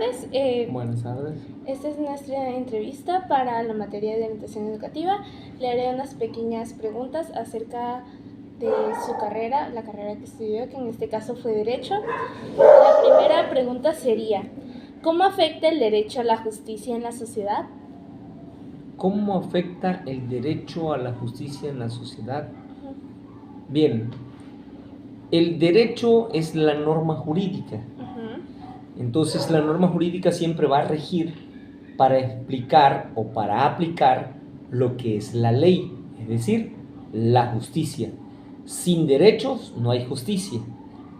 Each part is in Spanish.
tardes. Buenas tardes. Esta es nuestra entrevista para la materia de orientación educativa. Le haré unas pequeñas preguntas acerca de su carrera, la carrera que estudió, que en este caso fue Derecho. La primera pregunta sería, ¿cómo afecta el derecho a la justicia en la sociedad? ¿Cómo afecta el derecho a la justicia en la sociedad? Bien, el derecho es la norma jurídica. Entonces la norma jurídica siempre va a regir para explicar o para aplicar lo que es la ley, es decir, la justicia. Sin derechos no hay justicia.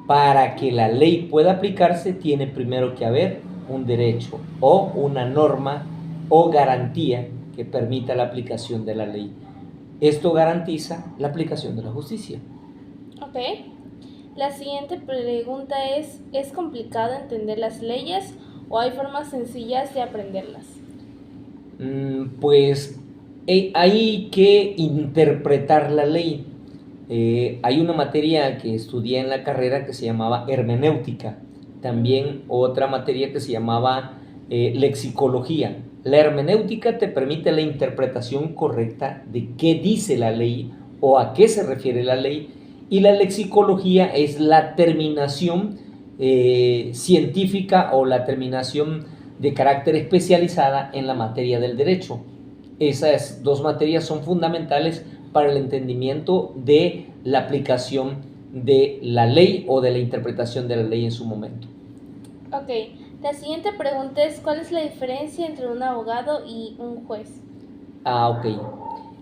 Para que la ley pueda aplicarse tiene primero que haber un derecho o una norma o garantía que permita la aplicación de la ley. Esto garantiza la aplicación de la justicia. Ok. La siguiente pregunta ¿es complicado entender las leyes o hay formas sencillas de aprenderlas? Pues hay que interpretar la ley. Hay una materia que estudié en la carrera que se llamaba hermenéutica, también otra materia que se llamaba lexicología. La hermenéutica te permite la interpretación correcta de qué dice la ley o a qué se refiere la ley, y la lexicología es la terminación científica o la terminación de carácter especializada en la materia del derecho. Esas dos materias son fundamentales para el entendimiento de la aplicación de la ley o de la interpretación de la ley en su momento. Ok, la siguiente pregunta es ¿cuál es la diferencia entre un abogado y un juez? Ok.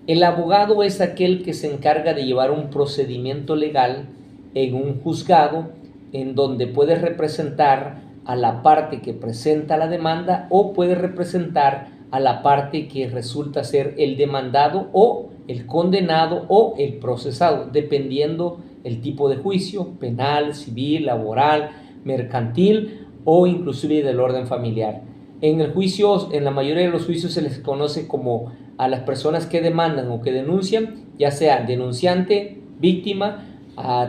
El abogado es aquel que se encarga de llevar un procedimiento legal en un juzgado en donde puede representar a la parte que presenta la demanda o puede representar a la parte que resulta ser el demandado o el condenado o el procesado, dependiendo el tipo de juicio, penal, civil, laboral, mercantil o inclusive del orden familiar. En la mayoría de los juicios se les conoce como a las personas que demandan o que denuncian, ya sea denunciante, víctima,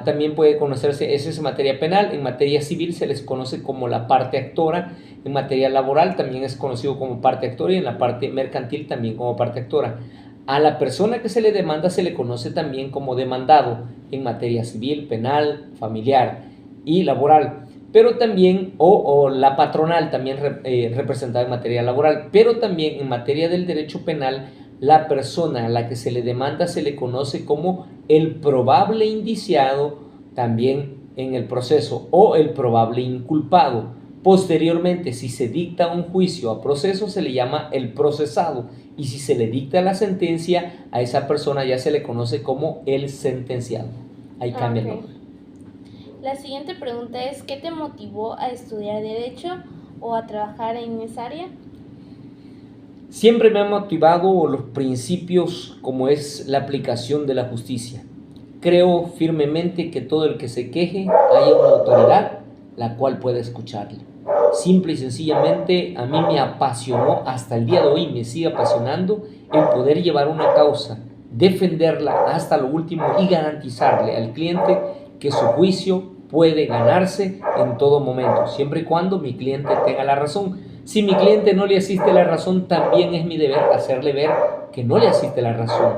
también puede conocerse, esa es materia penal. En materia civil se les conoce como la parte actora, en materia laboral también es conocido como parte actora y en la parte mercantil también como parte actora. A la persona que se le demanda se le conoce también como demandado en materia civil, penal, familiar y laboral, pero también, o la patronal también representada en materia laboral, pero también en materia del derecho penal, la persona a la que se le demanda se le conoce como el probable indiciado también en el proceso o el probable inculpado. Posteriormente, si se dicta un juicio a proceso, se le llama el procesado, y si se le dicta la sentencia, a esa persona ya se le conoce como el sentenciado. Ahí cambia el nombre. La siguiente pregunta es ¿qué te motivó a estudiar Derecho o a trabajar en esa área? Siempre me han motivado los principios como es la aplicación de la justicia. Creo firmemente que todo el que se queje haya una autoridad la cual pueda escucharle. Simple y sencillamente a mí me apasionó, hasta el día de hoy me sigue apasionando el poder llevar una causa, defenderla hasta lo último y garantizarle al cliente que su juicio puede ganarse en todo momento, siempre y cuando mi cliente tenga la razón. Si mi cliente no le asiste la razón, también es mi deber hacerle ver que no le asiste la razón.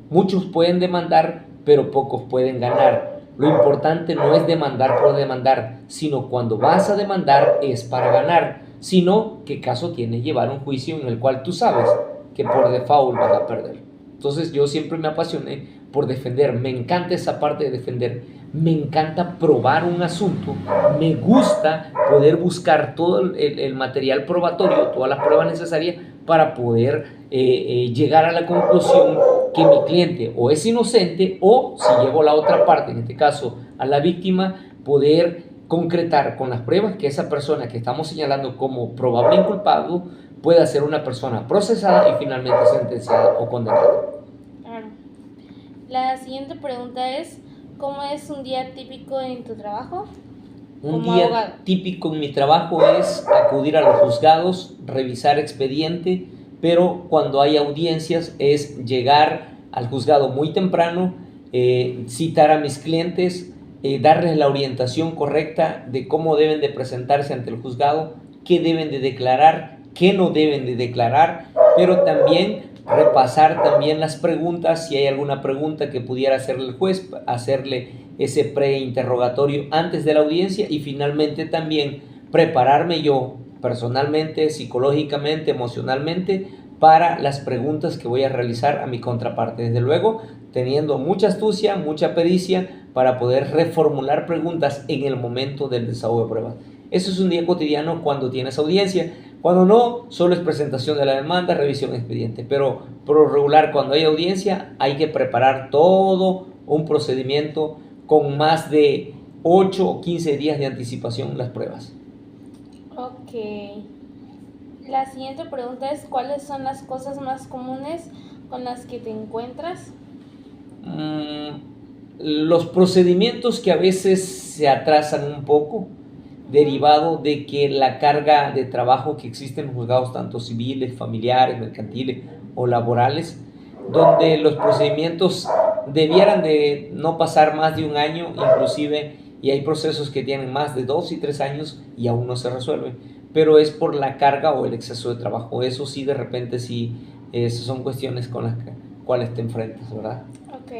Muchos pueden demandar, pero pocos pueden ganar. Lo importante no es demandar por demandar, sino cuando vas a demandar es para ganar. Si no, ¿qué caso tiene llevar un juicio en el cual tú sabes que por default vas a perder? Entonces yo siempre me apasioné por defender, me encanta esa parte de defender, me encanta probar un asunto, me gusta poder buscar todo el material probatorio, todas las pruebas necesarias para poder llegar a la conclusión que mi cliente o es inocente o, si llevo la otra parte, en este caso a la víctima, poder concretar con las pruebas que esa persona que estamos señalando como probable inculpado pueda ser una persona procesada y finalmente sentenciada o condenada. Claro. La siguiente pregunta es ¿cómo es un día típico en tu trabajo? Un día típico en mi trabajo es acudir a los juzgados, revisar expediente, pero cuando hay audiencias es llegar al juzgado muy temprano, citar a mis clientes, darles la orientación correcta de cómo deben de presentarse ante el juzgado, qué deben de declarar, qué no deben de declarar, pero también repasar también las preguntas, si hay alguna pregunta que pudiera hacerle el juez, hacerle ese preinterrogatorio antes de la audiencia y finalmente también prepararme yo personalmente, psicológicamente, emocionalmente para las preguntas que voy a realizar a mi contraparte. Desde luego, teniendo mucha astucia, mucha pericia para poder reformular preguntas en el momento del desahogo de pruebas. Eso es un día cotidiano cuando tienes audiencia. Cuando no, solo es presentación de la demanda, revisión de expediente. Pero por lo regular, cuando hay audiencia, hay que preparar todo un procedimiento con más de 8 o 15 días de anticipación las pruebas. Ok. La siguiente pregunta es, ¿cuáles son las cosas más comunes con las que te encuentras? Los procedimientos que a veces se atrasan un poco, derivado de que la carga de trabajo que existe en los juzgados, tanto civiles, familiares, mercantiles o laborales, donde los procedimientos debieran de no pasar más de un año, inclusive, y hay procesos que tienen más de 2 y 3 años y aún no se resuelven, pero es por la carga o el exceso de trabajo. Eso sí, de repente sí, son cuestiones con las cuales te enfrentas, ¿verdad? Ok.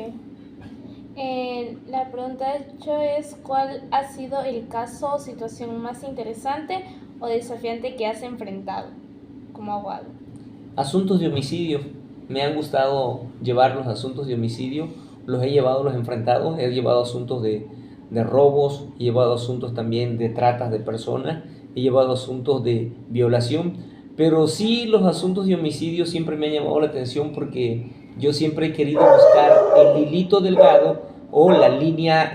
La pregunta de hecho es, ¿cuál ha sido el caso o situación más interesante o desafiante que has enfrentado como abogado? Asuntos de homicidio. Me han gustado llevar los asuntos de homicidio. Los he llevado, los he enfrentado. He llevado asuntos de robos, he llevado asuntos también de tratas de personas, he llevado asuntos de violación. Pero sí, los asuntos de homicidio siempre me han llamado la atención porque yo siempre he querido buscar el hilito delgado o la línea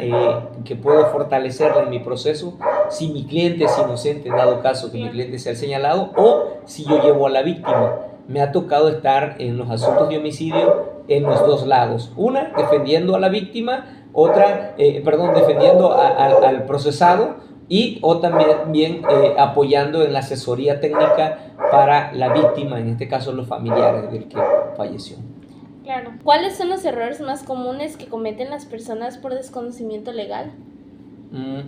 que puedo fortalecerla en mi proceso si mi cliente es inocente, en dado caso que mi cliente sea el señalado, o si yo llevo a la víctima. Me ha tocado estar en los asuntos de homicidio en los dos lados. Una, defendiendo a la víctima, otra, defendiendo al procesado, y o también apoyando en la asesoría técnica para la víctima, en este caso los familiares del que falleció. Claro. ¿Cuáles son los errores más comunes que cometen las personas por desconocimiento legal?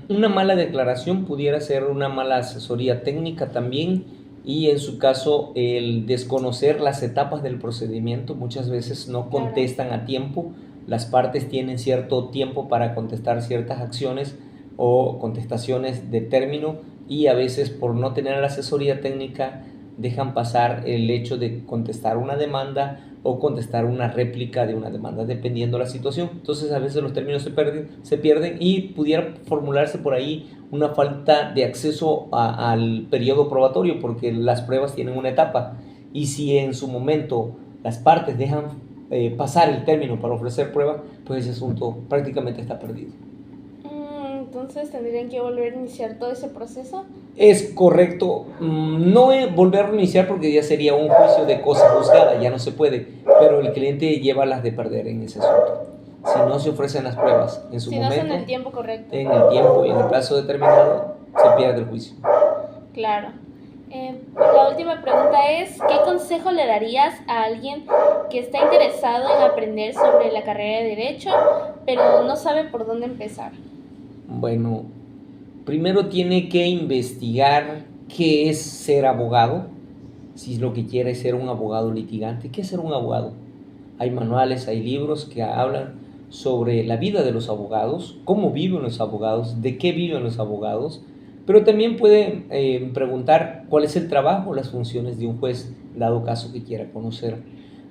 Una mala declaración pudiera ser una mala asesoría técnica también, y en su caso el desconocer las etapas del procedimiento. Muchas veces no contestan a tiempo, las partes tienen cierto tiempo para contestar ciertas acciones o contestaciones de término, y a veces por no tener la asesoría técnica dejan pasar el hecho de contestar una demanda o contestar una réplica de una demanda, dependiendo de la situación. Entonces a veces los términos se pierden y pudiera formularse por ahí una falta de acceso al periodo probatorio, porque las pruebas tienen una etapa, y si en su momento las partes dejan pasar el término para ofrecer prueba, pues ese asunto prácticamente está perdido. Entonces, ¿tendrían que volver a iniciar todo ese proceso? Es correcto, no volver a iniciar porque ya sería un juicio de cosa juzgada, ya no se puede, pero el cliente lleva las de perder en ese asunto. Si no se ofrecen las pruebas en su momento, no son en el tiempo correcto, en el tiempo y en el plazo determinado, se pierde el juicio. Claro. La última pregunta es, ¿qué consejo le darías a alguien que está interesado en aprender sobre la carrera de Derecho, pero no sabe por dónde empezar? Bueno, primero tiene que investigar qué es ser abogado, si lo que quiere es ser un abogado litigante. ¿Qué es ser un abogado? Hay manuales, hay libros que hablan sobre la vida de los abogados, cómo viven los abogados, de qué viven los abogados, pero también puede preguntar cuál es el trabajo, las funciones de un juez, dado caso que quiera conocer.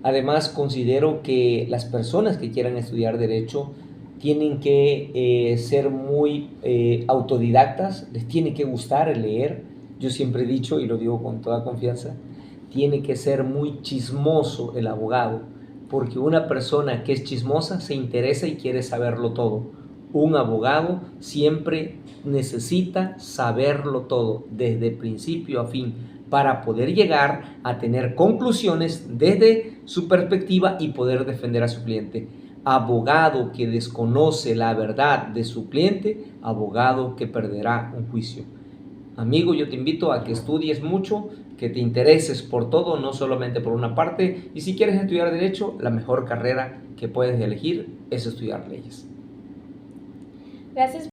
Además, considero que las personas que quieran estudiar Derecho tienen que ser muy autodidactas, les tiene que gustar el leer. Yo siempre he dicho, y lo digo con toda confianza, tiene que ser muy chismoso el abogado, porque una persona que es chismosa se interesa y quiere saberlo todo. Un abogado siempre necesita saberlo todo, desde principio a fin, para poder llegar a tener conclusiones desde su perspectiva y poder defender a su cliente. Abogado que desconoce la verdad de su cliente, abogado que perderá un juicio. Amigo, yo te invito a que estudies mucho, que te intereses por todo, no solamente por una parte, y si quieres estudiar Derecho, la mejor carrera que puedes elegir es estudiar leyes. Gracias